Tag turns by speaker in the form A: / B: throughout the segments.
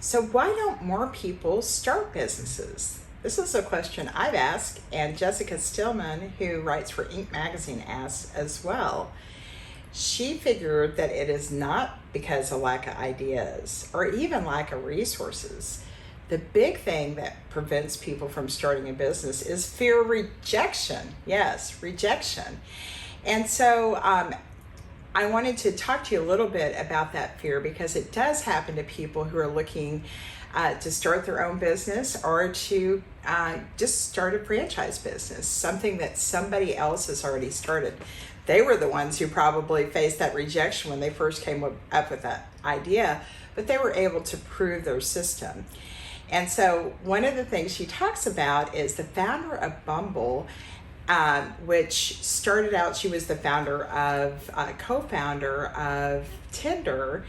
A: So why don't more people start businesses? This is a question I've asked, and Jessica Stillman, who writes for Inc. magazine, asked as well. She figured that it is not because of lack of ideas or even lack of resources. The big thing that prevents people from starting a business is fear of rejection. Yes, rejection. And so I wanted to talk to you a little bit about that fear, because it does happen to people who are looking to start their own business or to just start a franchise business, something that somebody else has already started. They were the ones who probably faced that rejection when they first came up with that idea, but they were able to prove their system. And so one of the things she talks about is the founder of Bumble, which started out, she was the co-founder of Tinder.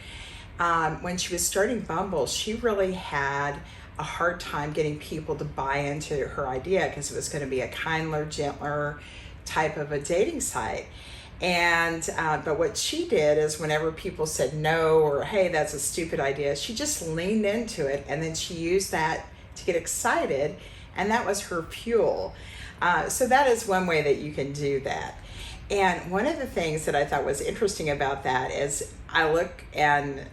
A: When she was starting Bumble, she really had a hard time getting people to buy into her idea, because it was going to be a kinder, gentler type of a dating site. And but what she did is, whenever people said no, or hey, that's a stupid idea, she just leaned into it, and then she used that to get excited, and that was her fuel. So that is one way that you can do that. And one of the things that I thought was interesting about that is, I look and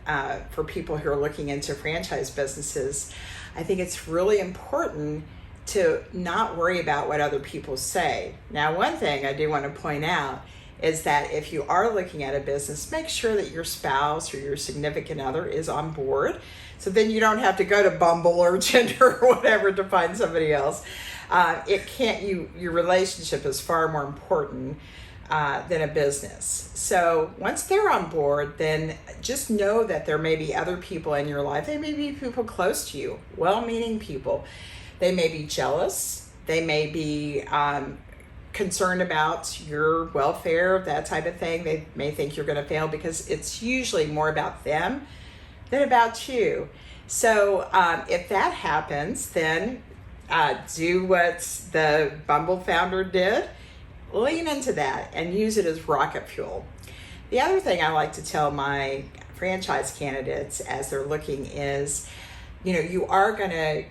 A: for people who are looking into franchise businesses, I think it's really important to not worry about what other people say. Now, one thing I do want to point out is that if you are looking at a business, make sure that your spouse or your significant other is on board. So then you don't have to go to Bumble or Tinder or whatever to find somebody else. Your relationship is far more important than a business. So once they're on board, then just know that there may be other people in your life. They may be people close to you, well-meaning people. They may be jealous. They may be concerned about your welfare, that type of thing. They may think you're going to fail, because it's usually more about them than about you. So if that happens, then do what the Bumble founder did. Lean into that and use it as rocket fuel. The other thing I like to tell my franchise candidates as they're looking is, you are going to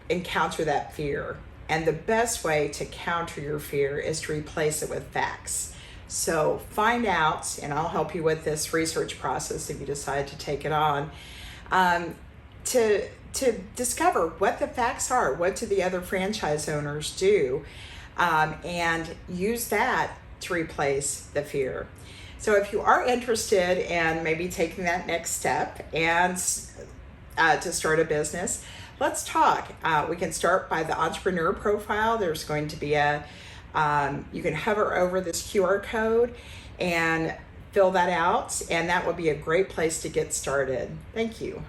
A: encounter that fear. And the best way to counter your fear is to replace it with facts. So find out, and I'll help you with this research process if you decide to take it on, to discover what the facts are, what do the other franchise owners do, and use that to replace the fear. So if you are interested in maybe taking that next step and to start a business, let's talk. We can start by the entrepreneur profile. There's going to be you can hover over this QR code and fill that out, and that will be a great place to get started. Thank you.